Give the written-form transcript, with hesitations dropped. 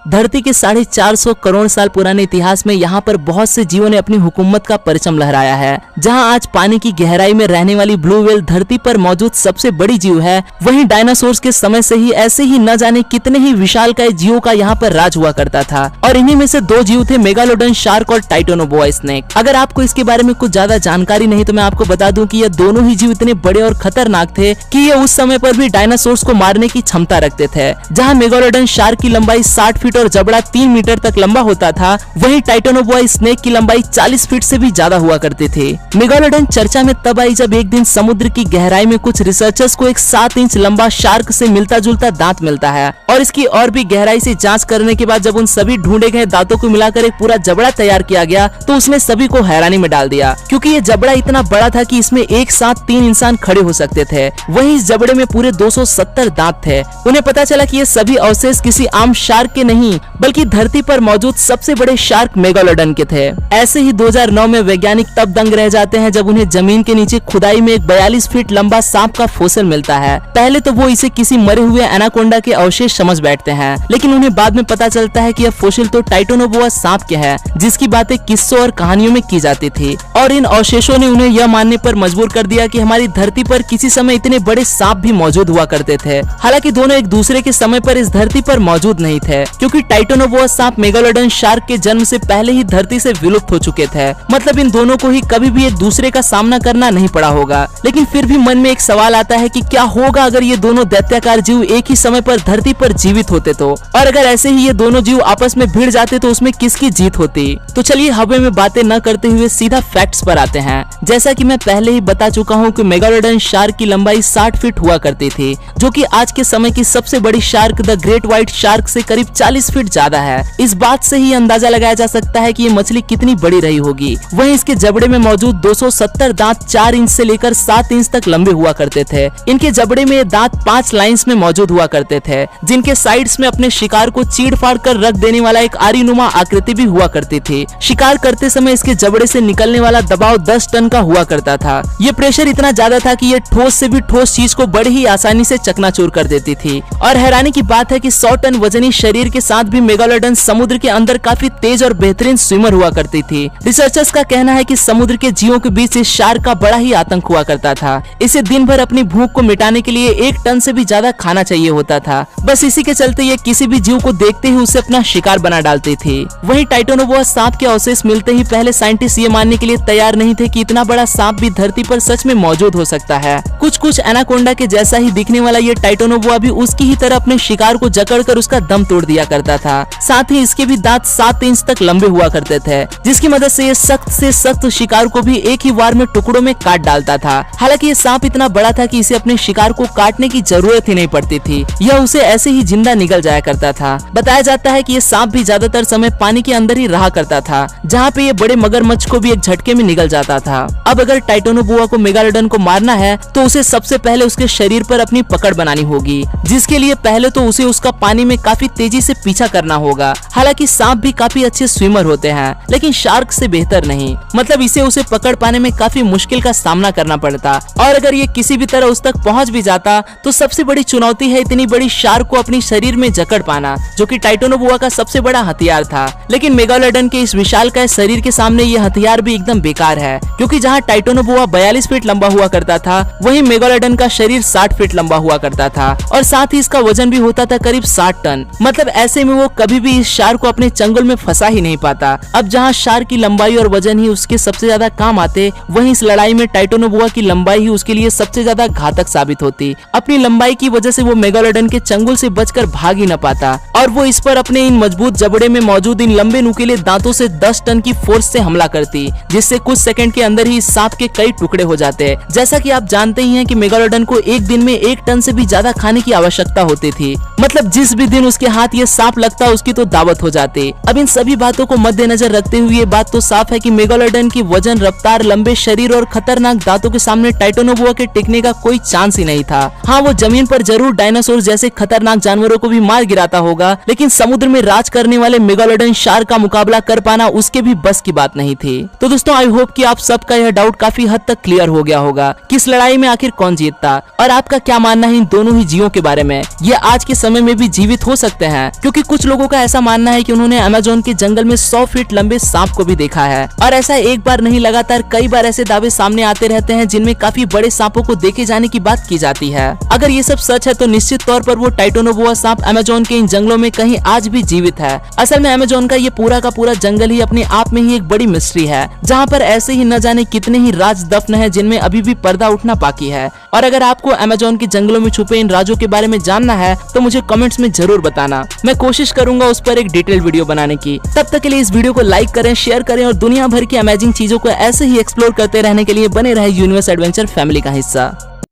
धरती के 450 करोड़ साल पुराने इतिहास में यहाँ पर बहुत से जीवों ने अपनी हुकूमत का परचम लहराया है। जहाँ आज पानी की गहराई में रहने वाली ब्लू व्हेल धरती पर मौजूद सबसे बड़ी जीव है, वहीं डायनासोर्स के समय से ही ऐसे ही न जाने कितने ही विशालकाय जीवों का यहाँ पर राज हुआ करता था और इन्हीं में से दो जीव थे मेगालोडन शार्क और टाइटोनोबोआ स्नेक। अगर आपको इसके बारे में कुछ ज्यादा जानकारी नहीं तो मैं आपको बता दूं कि ये दोनों ही जीव इतने बड़े और खतरनाक थे कि ये उस समय पर भी डायनासोर्स को मारने की क्षमता रखते थे। जहाँ मेगालोडन शार्क की लंबाई 60 फीट और जबड़ा 3 मीटर तक लंबा होता था, वहीं टाइटोनोबोआ स्नेक की लंबाई 40 फीट से भी ज्यादा हुआ करती थी। मेगालोडन चर्चा में तब आई जब एक दिन समुद्र की गहराई में कुछ रिसर्चर्स को एक 7 इंच लंबा शार्क से मिलता जुलता दांत मिलता है और इसकी और भी गहराई से जांच करने के बाद जब उन सभी ढूंढे गए दांतों को मिलाकर एक पूरा जबड़ा तैयार किया गया तो उसने सभी को हैरानी में डाल दिया, क्योंकि ये जबड़ा इतना बड़ा था कि इसमें एक साथ 3 इंसान खड़े हो सकते थे। वहीं इस जबड़े में पूरे 270 दांत थे। उन्हें पता चला कि ये सभी अवशेष किसी आम शार्क के नहीं बल्कि धरती पर मौजूद सबसे बड़े शार्क मेगालोडन के थे। ऐसे ही 2009 में वैज्ञानिक तब दंग रह जाते हैं जब उन्हें जमीन के नीचे खुदाई में एक 42 फीट लंबा सांप का फोसिल मिलता है। पहले तो वो इसे किसी मरे हुए एनाकोंडा के अवशेष समझ बैठते हैं, लेकिन उन्हें बाद में पता चलता है कि यह फोसिल तो टाइटोनोबोआ सांप के है, जिसकी बातें किस्सों और कहानियों में की जाती थी। और इन अवशेषों ने उन्हें यह मानने पर मजबूर कर दिया कि हमारी धरती पर किसी समय इतने बड़े सांप भी मौजूद हुआ करते थे। हालांकि दोनों एक दूसरे के समय पर इस धरती पर मौजूद नहीं थे, क्योंकि टाइटोनोबोआ सांप मेगालोडन शार्क के जन्म से पहले ही धरती से विलुप्त हो चुके थे। मतलब इन दोनों को ही कभी भी एक दूसरे का सामना करना नहीं पड़ा होगा। लेकिन फिर भी मन में एक सवाल आता है कि क्या होगा अगर ये दोनों दैत्याकार जीव एक ही समय पर धरती पर जीवित होते तो, और अगर ऐसे ही ये दोनों जीव आपस में भिड़ जाते तो उसमें किसकी जीत होती। तो चलिए हवा में बातें न करते हुए सीधा फैक्ट्स पर आते हैं। जैसा कि मैं पहले ही बता चुका हूँ कि मेगालोडन शार्क की लंबाई 60 फीट हुआ करती थी, जो कि आज के समय की सबसे बड़ी shark the great white shark से करीब 40 फीट ज्यादा है। इस बात से ही अंदाजा लगाया जा सकता है कि ये मछली कितनी बड़ी रही होगी। वहीं इसके जबड़े में मौजूद 270 दांत 4 इंच से लेकर 7 इंच तक लंबे हुआ करते थे। इनके जबड़े में दांत 5 लाइंस में मौजूद हुआ करते थे, जिनके साइड्स में अपने शिकार को चीड़ फाड़ कर रख देने वाला एक आरीनुमा आकृति भी हुआ करती थी। शिकार करते समय इसके जबड़े से निकलने वाला दबाव 10 टन का हुआ करता था। ये प्रेशर इतना ज्यादा था कि ये ठोस से भी ठोस चीज को बड़ी ही आसानी से चकनाचूर कर देती थी। और हैरानी की बात है कि 100 टन वजनी शरीर के साथ भी मेगालोडन समुद्र के अंदर काफी तेज और बेहतरीन स्विमर हुआ करती थी। रिसर्चर्स का कहना है कि समुद्र के जीवों के बीच इस शार्क का बड़ा ही आतंक हुआ करता था। इसे दिन भर अपनी भूख को मिटाने के लिए 1 टन से भी ज्यादा खाना चाहिए होता था। बस इसी के चलते ये किसी भी जीव को देखते ही उसे अपना शिकार बना डालती थी। वहीं टाइटोनोबोआ सांप के अवशेष मिलते ही पहले साइंटिस्ट ये मानने के लिए तैयार नहीं थे कि इतना बड़ा सांप भी धरती पर सच में मौजूद हो सकता है। कुछ एनाकोंडा के जैसा ही दिखने वाला ये टाइटोनोबोआ भी उसकी ही तरह अपने शिकार को जकड़कर उसका दम तोड़ दिया करता था। साथ ही इसके भी दांत 7 इंच तक लंबे हुआ करते थे, जिसकी मदद से ये सख्त से सख्त शिकार को भी एक ही वार में टुकड़ों में काट डालता था। हालांकि ये सांप इतना बड़ा था कि इसे अपने शिकार को काटने की जरूरत ही नहीं पड़ती थी, यह उसे ऐसे ही जिंदा निगल जाया करता था। बताया जाता है कि ये सांप भी ज्यादातर समय पानी के अंदर ही रहा करता था, जहाँ पे ये बड़े मगरमच्छ को भी एक झटके में निगल जाता था। अब अगर टाइटोनोबोआ को मेगालोडन को मारना है तो उसे सबसे पहले उसके शरीर पर अपनी पकड़ बनानी होगी, जिसके लिए पहले तो उसे उसका पानी में काफी तेजी से पीछा करना होगा। हालांकि सांप भी काफी अच्छे स्विमर होते हैं, लेकिन शार्क से बेहतर नहीं। मतलब इसे उसे पकड़ पाने में काफी मुश्किल का सामना करना पड़ता, और अगर ये किसी भी तरह उस तक पहुंच भी जाता तो सबसे बड़ी चुनौती है इतनी बड़ी शार्क को अपनी शरीर में जकड़ पाना, जो कि टाइटोनोबोआ का सबसे बड़ा हथियार था। लेकिन मेगालोडन के इस विशालकाय शरीर के सामने ये हथियार भी एकदम बेकार है, क्योंकि जहाँ टाइटोनोबोआ 42 फीट लंबा हुआ करता था, वहीं मेगालोडन का शरीर 60 फीट लंबा हुआ करता था, और साथ ही इसका वजन भी होता था करीब 60 टन। मतलब ऐसे में वो कभी भी इस शार्क को अपने चंगुल में फंसा ही नहीं पाता। अब जहाँ शार्क की लंबाई और वजन ही उसके सबसे ज्यादा काम आते, वहीं इस लड़ाई में टाइटोनोबोआ की लंबाई ही उसके लिए सबसे ज्यादा घातक साबित होती। अपनी लंबाई की वजह से वो मेगालोडन के चंगुल से बचकर भाग ही न पाता, और वो इस पर अपने इन मजबूत जबड़े में मौजूद इन लंबे नुकीले दांतों से 10 टन की फोर्स से हमला करती, जिससे कुछ सेकंड के अंदर ही सांप के कई टुकड़े हो जाते। जैसा कि आप जानते ही हैं कि मेगालोडन को एक दिन में 1 टन से भी ज्यादा खाने की आवश्यकता होती थी। मतलब जिस भी दिन उसके हाथ ये सांप लगता उसकी तो दावत हो जाती। अब इन सभी बातों को मद्देनजर रखते हुए ये बात तो साफ है कि मेगालोडन की वजन, रफ्तार, लंबे शरीर और खतरनाक दांतों के सामने टाइटोनोबोआ के टिकने का कोई चांस ही नहीं था। हाँ, वो जमीन पर जरूर डायनासोर जैसे खतरनाक जानवरों को भी मार गिराता होगा, लेकिन समुद्र में राज करने वाले मेगालोडन शार्क का मुकाबला कर पाना उसके भी बस की बात नहीं थी। तो दोस्तों, आई होप कि आप सबका यह डाउट काफी हद तक क्लियर हो गया होगा कि इस लड़ाई में आखिर कौन जीतता, और आपका क्या मानना है इन दोनों ही जीवों के बारे में। ये आज के समय में भी जीवित हो सकते हैं, क्योंकि जबकि कुछ लोगों का ऐसा मानना है कि उन्होंने अमेज़न के जंगल में 100 फीट लंबे सांप को भी देखा है। और ऐसा एक बार नहीं, लगातार कई बार ऐसे दावे सामने आते रहते हैं जिनमें काफी बड़े सांपों को देखे जाने की बात की जाती है। अगर ये सब सच है तो निश्चित तौर पर वो टाइटोनोबोआ सांप अमेज़न के इन जंगलों में कहीं आज भी जीवित है। असल में अमेज़न का ये पूरा का पूरा जंगल ही अपने आप में ही एक बड़ी मिस्ट्री है, जहाँ पर ऐसे ही न जाने कितने ही राज दफन है जिनमें अभी भी पर्दा उठना बाकी है। और अगर आपको अमेज़न के जंगलों में छुपे इन राजों के बारे में जानना है तो मुझे कमेंट्स में जरूर बताना। मैं कोशिश करूंगा उस पर एक डिटेल वीडियो बनाने की। तब तक के लिए इस वीडियो को लाइक करें, शेयर करें और दुनिया भर की अमेजिंग चीजों को ऐसे ही एक्सप्लोर करते रहने के लिए बने रहे यूनिवर्स एडवेंचर फैमिली का हिस्सा।